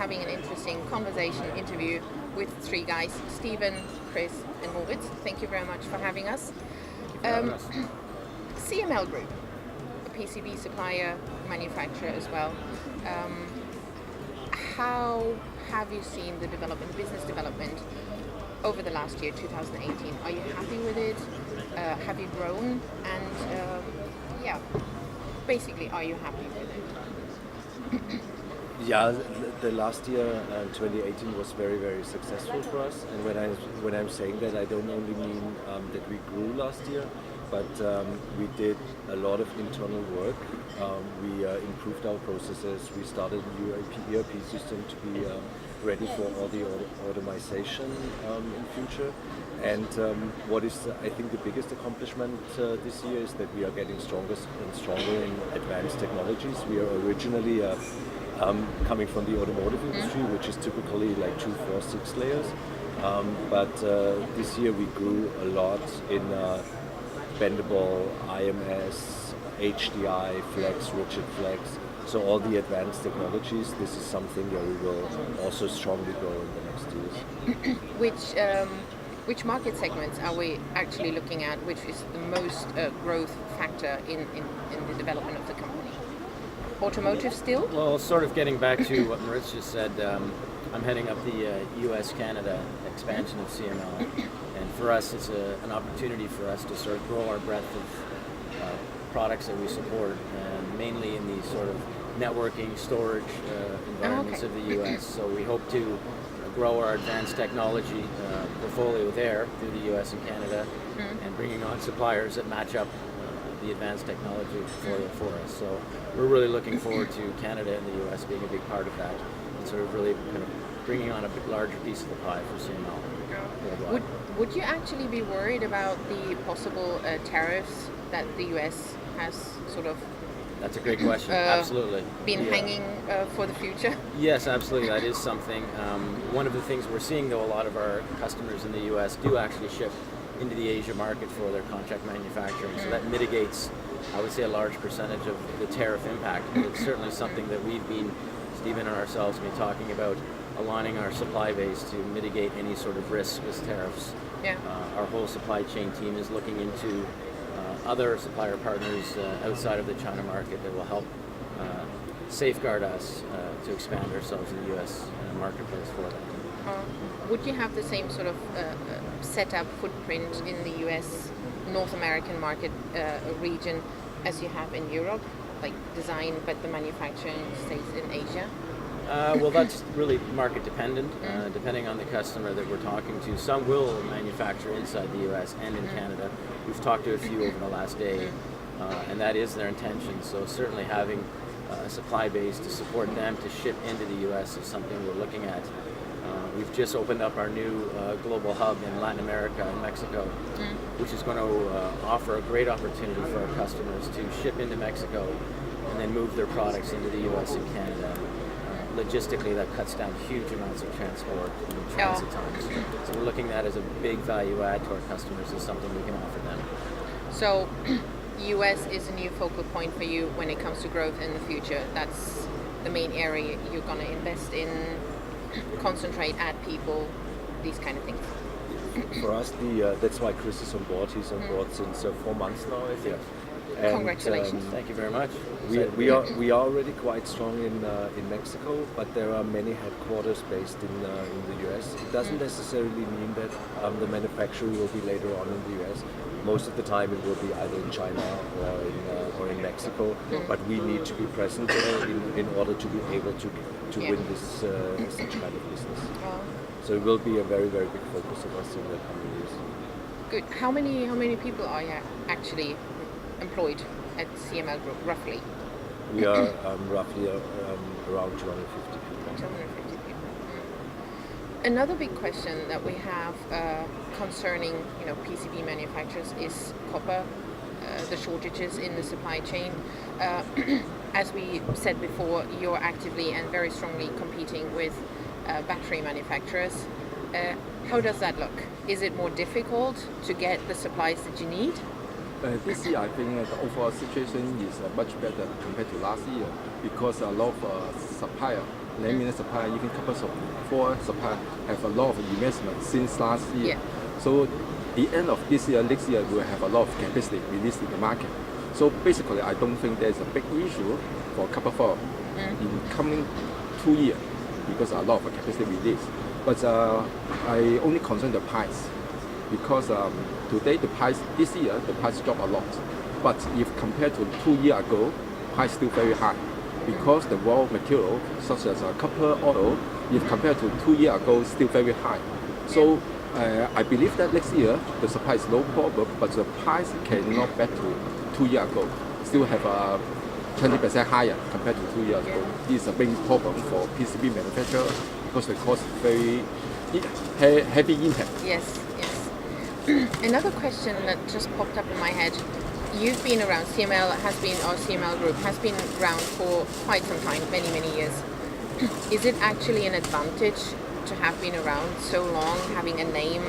having an interesting interview with three guys, Stephen, Chris, and Moritz. Thank you very much for having us. CML Group, a PCB supplier, manufacturer as well. How have you seen the business development over the last year, 2018? Are you happy with it? Have you grown? And basically, are you happy with it? Yeah, the last year, 2018, was very, very successful for us. And when I'm saying that, I don't only mean that we grew last year, but we did a lot of internal work. We improved our processes. We started a new ERP system to be ready for all the automation in future. And what is, I think, the biggest accomplishment this year is that we are getting stronger and stronger in advanced technologies. We are originally coming from the automotive industry, which is typically like 2, 4, 6 layers. But this year we grew a lot in bendable, IMS, HDI, flex, rigid flex. So all the advanced technologies, this is something that we will also strongly grow in the next years. Which market segments are we actually looking at, which is the most growth factor in the development of the company? Automotive still? Well, sort of getting back to what Moritz just said, I'm heading up the US-Canada expansion of CML. And for us, it's an opportunity for us to sort of grow our breadth of products that we support, mainly in these sort of networking, storage environments of the US. So we hope to grow our advanced technology portfolio there through the US and Canada, and bringing on suppliers that match up the advanced technology for us. So we're really looking forward to Canada and the US being a big part of that, and sort of really kind of bringing on a bit larger piece of the pie for CML worldwide. Would you actually be worried about the possible tariffs that the US has sort of... That's a great question. Absolutely. Been hanging for the future? Yes, absolutely. That is something. One of the things we're seeing, though, a lot of our customers in the US do actually ship into the Asia market for their contract manufacturing. So that mitigates, I would say, a large percentage of the tariff impact. But it's certainly something that Stephen and ourselves, been talking about aligning our supply base to mitigate any sort of risk with tariffs. Yeah. Our whole supply chain team is looking into other supplier partners outside of the China market that will help safeguard us to expand ourselves in the US marketplace for them. Would you have the same sort of setup footprint in the US North American market region as you have in Europe, like design but the manufacturing stays in Asia? Well, that's really market dependent, depending on the customer that we're talking to. Some will manufacture inside the US and in Canada. We've talked to a few over the last day, and that is their intention. So certainly having a supply base to support them to ship into the US is something we're looking at. We've just opened up our new global hub in Latin America and Mexico, which is going to offer a great opportunity for our customers to ship into Mexico and then move their products into the US and Canada. Logistically, that cuts down huge amounts of transport and transit times. So we're looking at that as a big value add to our customers, as something we can offer them. So US is a new focal point for you when it comes to growth in the future. That's the main area you're going to invest in, concentrate, add people, these kind of things. For us, that's why Chris is on board. He's on board since 4 months now, I think. And, congratulations! Thank you very much. We are already quite strong in Mexico, but there are many headquarters based in the US. It doesn't necessarily mean that the manufacturing will be later on in the US. Most of the time, it will be either in China or in Mexico. But we need to be present there in order to be able to win this such kind of business. So it will be a very, very big focus of us in the coming years. Good. How many people are you actually employed at CML Group, roughly? We are roughly around 250 people. 250 people. Another big question that we have concerning PCB manufacturers is copper, the shortages in the supply chain. As we said before, you're actively and very strongly competing with battery manufacturers. How does that look? Is it more difficult to get the supplies that you need? This year, I think the overall situation is much better compared to last year because a lot of suppliers laminate supplier, even couple of four suppliers have a lot of investment since last year. Yeah. So the end of this year, next year, we will have a lot of capacity released in the market. So basically, I don't think there's a big issue for couple four in coming 2 years because a lot of capacity release. But I only concern the price because today the price this year the price dropped a lot. But if compared to 2 years ago, price still very high because the raw material such as copper, oil, if compared to 2 years ago, still very high. So I believe that next year the supply is no problem, but the price cannot back to 2 years ago. Still have a 20% higher compared to 2 years ago. This is a big problem for PCB manufacturer because the cost very heavy impact. Yes, yes. Another question that just popped up in my head. You've been around, CML Group has been around for quite some time, many, many years. Is it actually an advantage to have been around so long, having a name,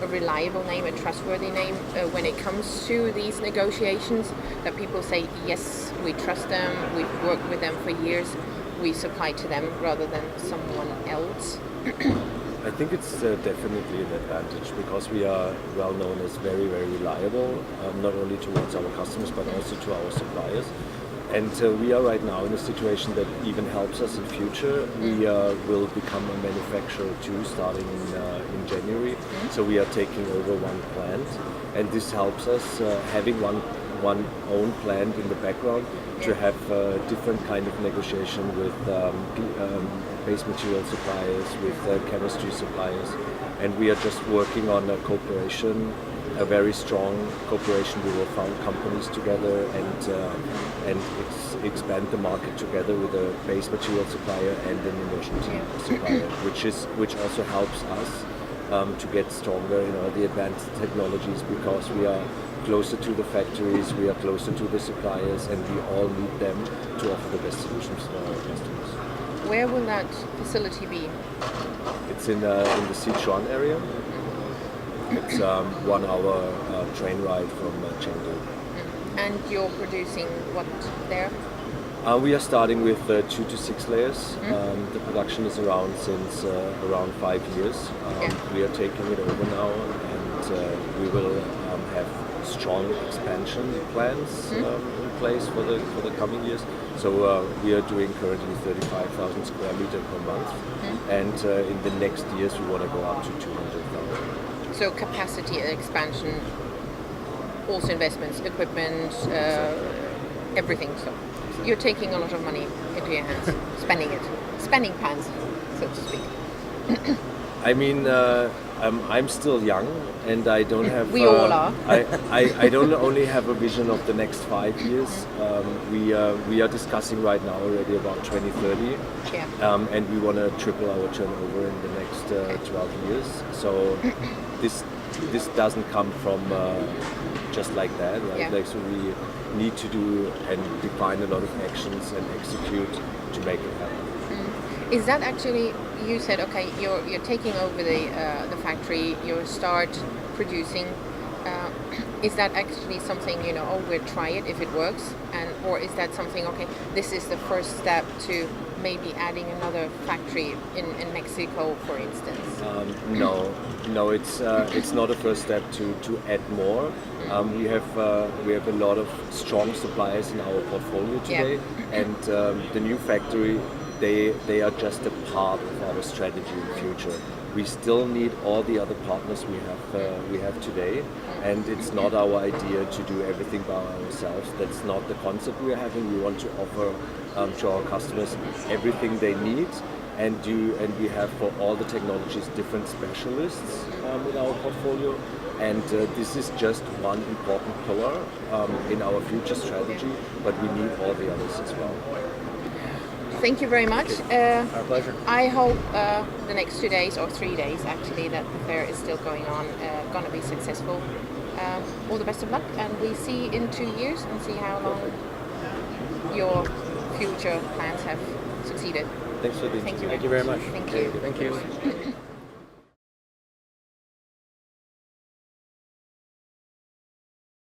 a reliable name, a trustworthy name, when it comes to these negotiations, that people say, yes, we trust them, we've worked with them for years, we supply to them rather than someone else? I think it's definitely an advantage because we are well known as very, very reliable, not only towards our customers but also to our suppliers. And we are right now in a situation that even helps us in future. We will become a manufacturer too, starting in January. So we are taking over one plant, and this helps us having one own plant in the background to have different kind of negotiation with base material suppliers, with chemistry suppliers, and we are just working on a cooperation, a very strong cooperation. We will found companies together and expand the market together with a base material supplier and an immersion supplier, which also helps us to get stronger in all the advanced technologies because we are closer to the factories, we are closer to the suppliers, and we all need them to offer the best solutions to our customers. Where will that facility be? It's in the Sichuan area. It's 1 hour train ride from Chengdu. And you're producing what there? We are starting with 2 to 6 layers. The production is around since around 5 years. We are taking it over now, and we will have strong expansion plans in place for the coming years. So we are doing currently 35,000 square meters per month, and in the next years we want to go up to 200,000. So capacity expansion, also investments, equipment, everything. So you're taking a lot of money into your hands, spending plans, so to speak. I mean, I'm still young, and I don't have. We all are. I don't only have a vision of the next 5 years. We are discussing right now already about 2030, and we want to triple our turnover in the next 12 years. So this doesn't come from just like that, right? Like, so we need to do and define a lot of actions and execute to make it happen. Is that actually, you said, okay, you're taking over the factory, you start producing. Is that actually something, we'll try it if it works, or is that something, okay, this is the first step to maybe adding another factory in Mexico, for instance? No, it's not a first step to add more. We have a lot of strong suppliers in our portfolio today, and the new factory, they are just a part of our strategy in the future. We still need all the other partners we have today, and it's not our idea to do everything by ourselves. That's not the concept we are having. We want to offer to our customers everything they need, and we have for all the technologies different specialists in our portfolio, and this is just one important pillar in our future strategy, but we need all the others as well. Thank you very much. Our pleasure. I hope the next 2 days, or 3 days actually, that the fair is still going on, going to be successful. All the best of luck, and we see in 2 years and see how long your future plans have succeeded. Thanks for the Thank you. Thank you very much. Thank you. Thank you.